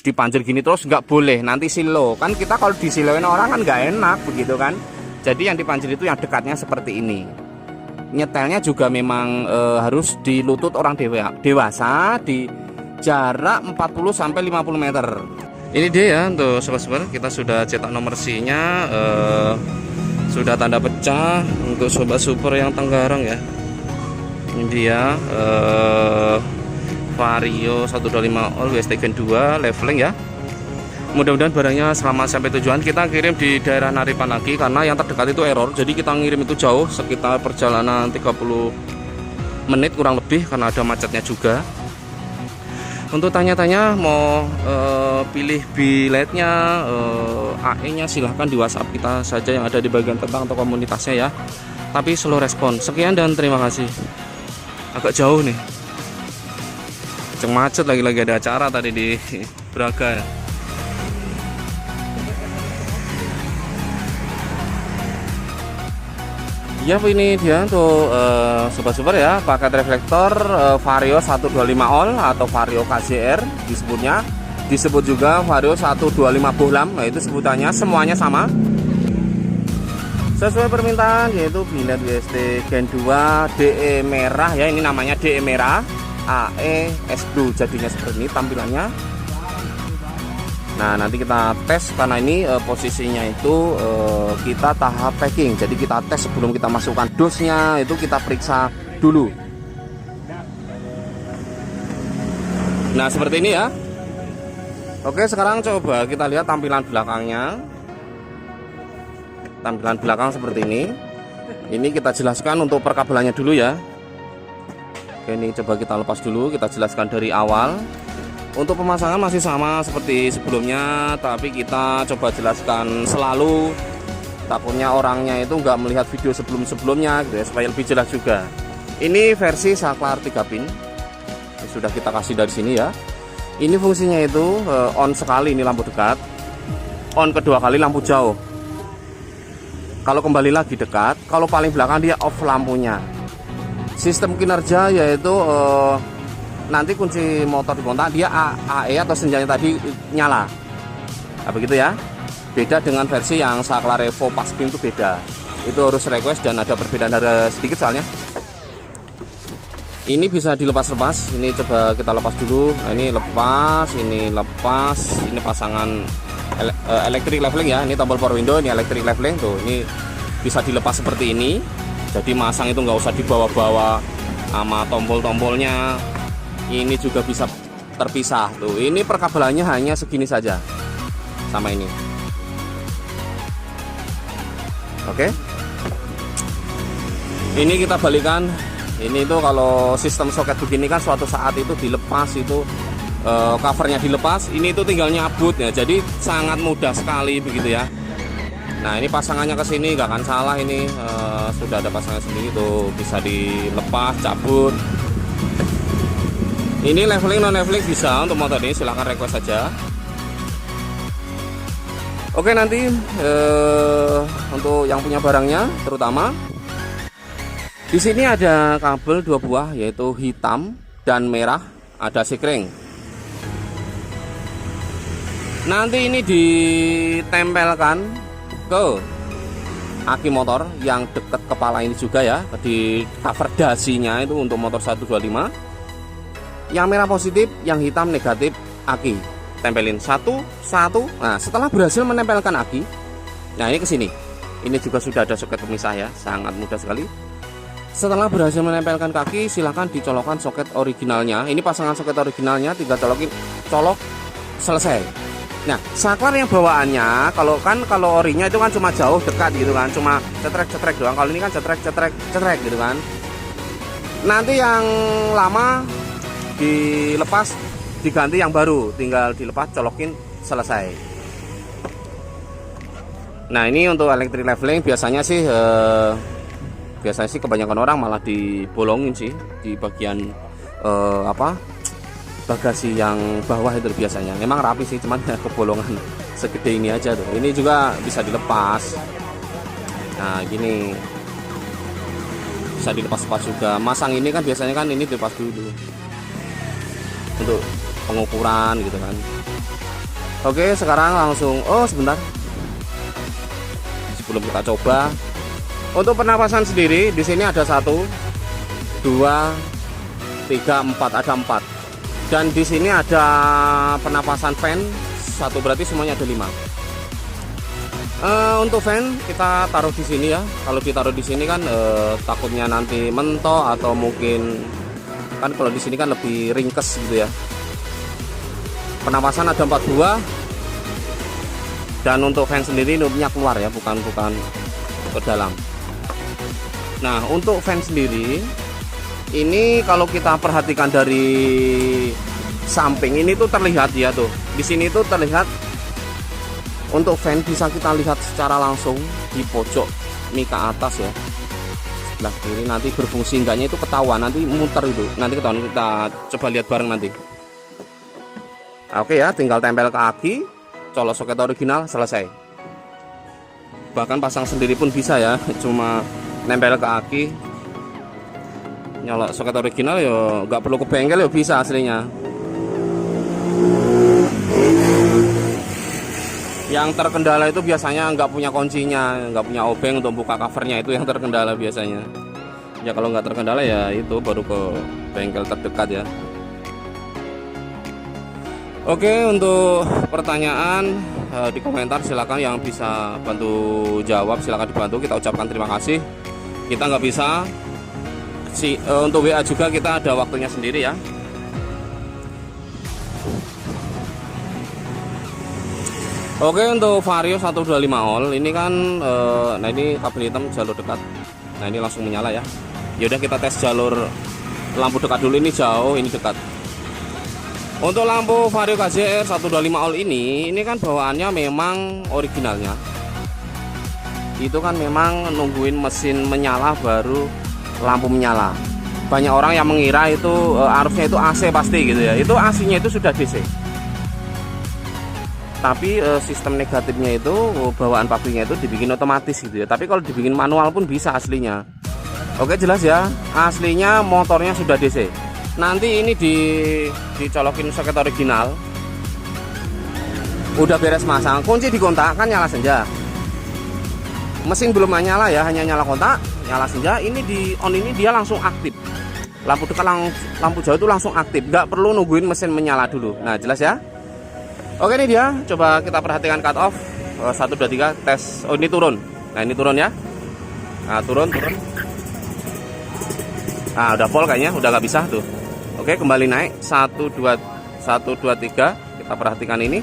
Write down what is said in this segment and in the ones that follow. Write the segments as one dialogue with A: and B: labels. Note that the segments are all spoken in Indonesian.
A: dipanjir gini terus nggak boleh, nanti silo kan, kita kalau disiloin orang kan nggak enak begitu kan. Jadi yang dipanjir itu yang dekatnya seperti ini. Nyetelnya juga memang harus di lutut orang dewasa di jarak 40-50 meter. Ini dia ya untuk sobat-sobat, kita sudah cetak nomor SI-nya, sudah tanda pecah untuk sobat super yang Tenggarong ya. Ini dia Vario 125 all WST Gen 2 leveling ya. Mudah-mudahan barangnya selamat sampai tujuan. Kita kirim di daerah Naripan lagi karena yang terdekat itu error. Jadi kita ngirim itu jauh, sekitar perjalanan 30 menit kurang lebih karena ada macetnya juga. Untuk tanya-tanya mau pilih biletnya, AE-nya silahkan di WhatsApp kita saja yang ada di bagian tentang atau komunitasnya ya. Tapi slow respon. Sekian dan terima kasih. Agak jauh nih. Macet lagi ada acara tadi di Braga ya. Ya ini dia untuk sobat super ya, paket reflektor Vario 125 all atau Vario KZR disebutnya, disebut juga Vario 125 bohlam. Nah itu sebutannya, semuanya sama sesuai permintaan, yaitu bilet WST Gen 2 DE merah ya, ini namanya DE merah, AE S2 jadinya seperti ini tampilannya. Nah nanti kita tes karena ini posisinya itu kita tahap packing, jadi kita tes sebelum kita masukkan dosnya, itu kita periksa dulu. Nah seperti ini ya. Oke, sekarang coba kita lihat tampilan belakangnya. Tampilan belakang seperti ini. Ini kita jelaskan untuk perkabelannya dulu ya. Oke, ini coba kita lepas dulu, kita jelaskan dari awal. Untuk pemasangan masih sama seperti sebelumnya, tapi kita coba jelaskan selalu, takutnya orangnya itu nggak melihat video sebelum-sebelumnya gitu ya, supaya lebih jelas juga. Ini versi saklar 3 pin. Ini sudah kita kasih dari sini ya. Ini fungsinya itu on sekali ini lampu dekat, on kedua kali lampu jauh. Kalau kembali lagi dekat, kalau paling belakang dia off lampunya. Sistem kinerja yaitu nanti kunci motor dikontak, dia AE atau senjanya tadi nyala. Nah, begitu ya. Beda dengan versi yang saklar Evo pas pin itu beda. Itu harus request dan ada perbedaan harga sedikit soalnya. Ini bisa dilepas-lepas. Ini coba kita lepas dulu. Nah, ini lepas, ini lepas. Ini pasangan electric leveling ya. Ini tombol power window, ini electric leveling tuh. Ini bisa dilepas seperti ini. Jadi masang itu nggak usah dibawa-bawa sama tombol-tombolnya. Ini juga bisa terpisah tuh. Ini perkabelannya hanya segini saja sama ini. Oke. Ini kita balikan. Ini tuh kalau sistem soket begini kan suatu saat itu dilepas, itu covernya dilepas. Ini tuh tinggal nyabut ya. Jadi sangat mudah sekali begitu ya. Nah ini pasangannya ke sini nggak akan salah, ini sudah ada pasangan sendiri tuh, bisa dilepas, cabut. Ini leveling non leveling bisa untuk motor ini, silahkan request saja. Oke, nanti untuk yang punya barangnya terutama di sini ada kabel 2 buah yaitu hitam dan merah, ada sekring. Nanti ini ditempelkan ke aki motor yang dekat kepala ini juga ya, di cover dasinya itu untuk motor 125. Yang merah positif, yang hitam negatif aki. Tempelin satu. Nah, setelah berhasil menempelkan aki, nah ini ke sini. Ini juga sudah ada soket pemisah ya, sangat mudah sekali. Setelah berhasil menempelkan kaki, silahkan dicolokkan soket originalnya. Ini pasangan soket originalnya, tinggal colok selesai. Nah, saklar yang bawaannya kalau orinya itu kan cuma jauh dekat gitu kan, cuma cetrek doang. Kalau ini kan cetrek gitu kan. Nanti yang lama dilepas, diganti yang baru, tinggal dilepas, colokin, selesai. Nah, ini untuk electric leveling biasanya sih kebanyakan orang malah dibolongin sih di bagian bagasi yang bawah itu biasanya. Memang rapi sih, cuman kebolongan segede ini aja tuh. Ini juga bisa dilepas. Nah, gini bisa dilepas-lepas juga. Masang ini kan biasanya kan ini dilepas dulu untuk pengukuran gitu kan. Oke, sekarang langsung, oh sebentar, sebelum kita coba. Untuk pernapasan sendiri di sini ada 1, 2, 3, 4, ada 4. Dan di sini ada pernapasan fan 1, berarti semuanya ada 5. Untuk fan kita taruh di sini ya. Kalau ditaruh di sini kan takutnya nanti mentok atau mungkin kan kalau di sini kan lebih ringkes gitu ya. Pernapasan ada 4 buah. Dan untuk fan sendiri nubnya keluar ya, bukan ke dalam. Nah, untuk fan sendiri ini kalau kita perhatikan dari samping ini tuh terlihat ya tuh. Di sini tuh terlihat untuk fan bisa kita lihat secara langsung di pojok ini ke atas ya. Sebelah kiri nanti berfungsi enggaknya itu ketahuan, nanti muter itu. Nanti ketahuan, kita coba lihat bareng nanti. Oke ya, tinggal tempel ke aki, colok soket original, selesai. Bahkan pasang sendiri pun bisa ya, cuma nempel ke aki, nyolok soket original ya, nggak perlu ke bengkel ya bisa aslinya. Yang terkendala itu biasanya nggak punya kuncinya, nggak punya obeng untuk buka covernya, itu yang terkendala biasanya. Ya kalau nggak terkendala ya itu baru ke bengkel terdekat ya. Oke, untuk pertanyaan di komentar silakan, yang bisa bantu jawab silakan dibantu, kita ucapkan terima kasih. Kita nggak bisa untuk WA juga kita ada waktunya sendiri ya. Oke, untuk Vario 125 all ini kan nah ini kabel hitam jalur dekat. Nah ini langsung menyala ya. Yaudah kita tes jalur lampu dekat dulu, ini jauh, ini dekat. Untuk lampu Vario KZR 125 all ini kan bawaannya memang originalnya. Itu kan memang nungguin mesin menyala baru lampu menyala. Banyak orang yang mengira itu arusnya itu AC pasti gitu ya. Itu AC-nya itu sudah DC. Tapi sistem negatifnya itu bawaan pabriknya itu dibikin otomatis gitu ya. Tapi kalau dibikin manual pun bisa aslinya. Oke, jelas ya. Aslinya motornya sudah DC. Nanti ini dicolokin soket original. Udah beres masang, kunci di kontak kan nyala senja. Mesin belum nyala ya, hanya nyala kontak, nyala senja. Ini di on ini dia langsung aktif. Lampu dekat, lampu jauh itu langsung aktif, nggak perlu nungguin mesin menyala dulu. Nah, jelas ya. Oke, ini dia. Coba kita perhatikan cut off 1, 2, 3 tes. Oh, ini turun. Nah, ini turun ya. Nah, turun. Nah, udah full kayaknya, udah nggak bisa tuh. Oke, kembali naik 1, 2, 3. Kita perhatikan ini.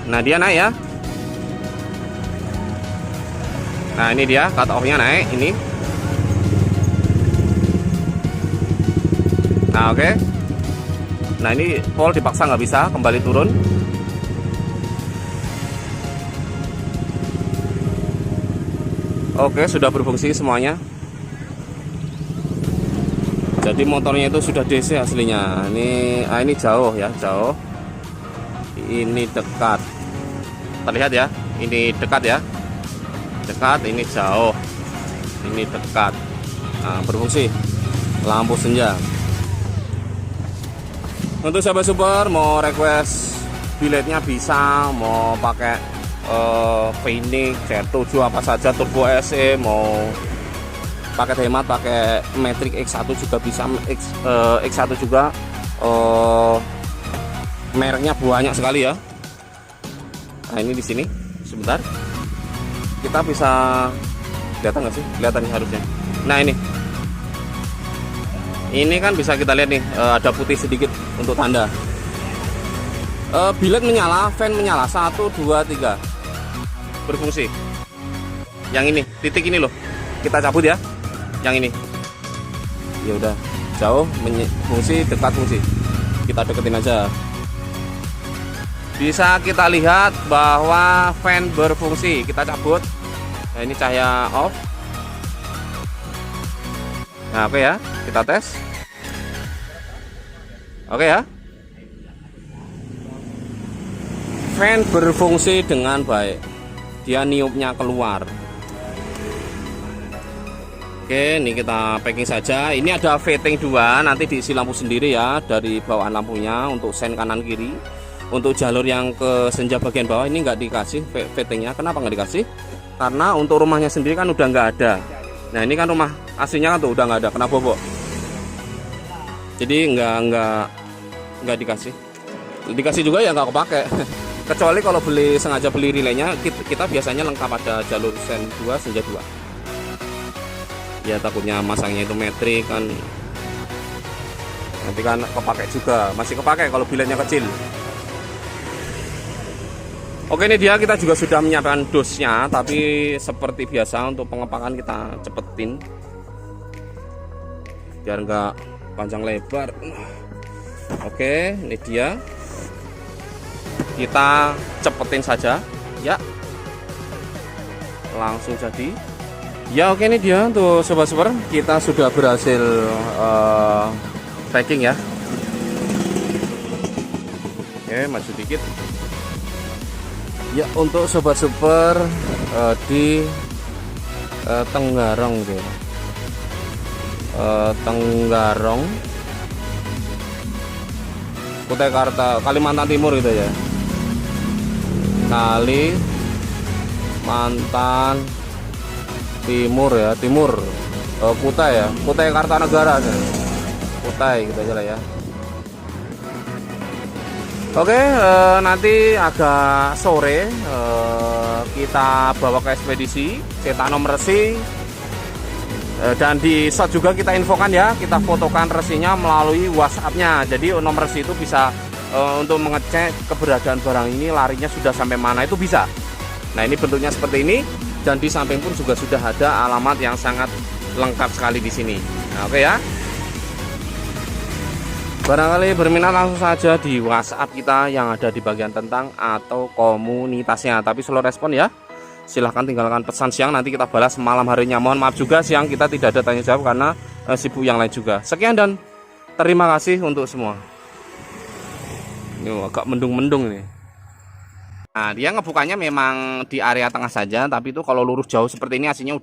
A: Nah, dia naik ya. Nah, ini dia cut off-nya naik ini. Nah, oke. Nah, ini full dipaksa nggak bisa, kembali turun. Oke, sudah berfungsi semuanya. Jadi motornya itu sudah DC aslinya. Ini jauh ya, jauh. Ini dekat. Terlihat ya, ini dekat ya. Dekat, ini jauh. Ini dekat. Nah, berfungsi. Lampu senja. Untuk sahabat super mau request biletnya bisa, mau pakai Phoenix, C7 apa saja, Turbo SE, mau pakai hemat, pakai Matrix X1 juga bisa, X1 juga mereknya banyak sekali ya. Nah, ini di sini sebentar kita bisa kelihatan nggak sih? Kelihatan nih harusnya. Nah, ini kan bisa kita lihat nih, ada putih sedikit untuk tanda. Bilet menyala, fan menyala, 1, 2, 3 berfungsi. Yang ini titik ini loh, kita cabut ya. Yang ini ya udah jauh fungsi, dekat fungsi, kita deketin aja. Bisa kita lihat bahwa fan berfungsi, kita cabut. Nah, ini cahaya off. Nah, oke ya, kita tes. Oke ya, fan berfungsi dengan baik, dia niupnya keluar. Oke, ini kita packing saja. Ini ada fitting 2, nanti diisi lampu sendiri ya dari bawaan lampunya untuk sen kanan kiri. Untuk jalur yang ke Senja bagian bawah ini nggak dikasih fittingnya. Kenapa nggak dikasih? Karena untuk rumahnya sendiri kan udah nggak ada. Nah ini kan rumah aslinya kan tuh udah nggak ada, kena bobok. Jadi nggak dikasih. Dikasih juga ya nggak kepake. Kecuali kalau sengaja beli relaynya, kita biasanya lengkap ada jalur Sen 2, Senja 2. Ya takutnya masangnya itu metrik kan, nanti kan kepake juga, masih kepake kalau bilenya kecil. Oke, ini dia, kita juga sudah menyiapkan dosnya, tapi seperti biasa untuk pengepakan kita cepetin biar nggak panjang lebar. Oke, ini dia, kita cepetin saja ya, langsung jadi ya. Oke, ini dia untuk sobat super, kita sudah berhasil packing ya. Oke, maju dikit ya. Untuk sobat super di Tenggarong gitu ya. Tenggarong, Kutai Karta, Kalimantan Timur gitu ya. Kalimantan Timur ya, Timur, Kutai ya, Kutai Kartanegara ya. Kutai gitu aja lah ya. Oke, nanti agak sore kita bawa ke ekspedisi, cetak nomor resi, dan di shot juga kita infokan ya, kita fotokan resinya melalui WhatsApp-nya. Jadi nomor resi itu bisa untuk mengecek keberadaan barang ini, larinya sudah sampai mana itu bisa. Nah ini bentuknya seperti ini, dan di samping pun juga sudah ada alamat yang sangat lengkap sekali di sini. Nah, oke ya. Barangkali berminat langsung saja di WhatsApp kita yang ada di bagian tentang atau komunitasnya. Tapi slow respon ya. Silahkan tinggalkan pesan siang, nanti kita balas malam harinya. Mohon maaf juga siang kita tidak ada tanya jawab karena sibuk yang lain juga. Sekian dan terima kasih untuk semua. Ini agak mendung-mendung ini. Nah, dia ngebukanya memang di area tengah saja, tapi itu kalau lurus jauh seperti ini aslinya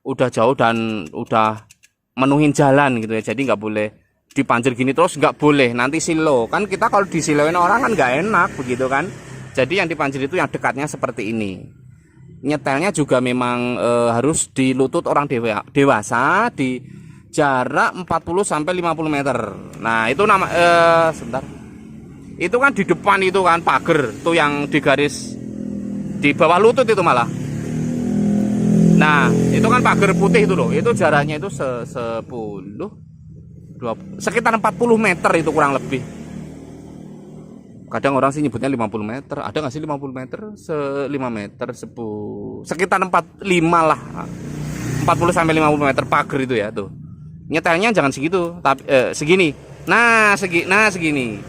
A: udah jauh dan udah menuhin jalan gitu ya. Jadi nggak boleh dipanjir gini terus, nggak boleh, nanti silo kan, kita kalau disiloin orang kan nggak enak begitu kan. Jadi yang dipanjir itu yang dekatnya seperti ini. Nyetelnya juga memang harus di lutut orang dewasa di jarak 40-50 meter. Nah itu nama sebentar, itu kan di depan itu kan pagar tuh yang di garis di bawah lutut itu malah. Nah itu kan pagar putih itu loh, itu jaraknya itu 20, sekitar 40 meter itu kurang lebih. Kadang orang sih nyebutnya 50 meter. Ada nggak sih 50 meter? 5 meter, sekitar 45 lah. 40-50 meter pagar itu ya tuh. Nyetelnya jangan segitu, tapi segini. Nah, segini.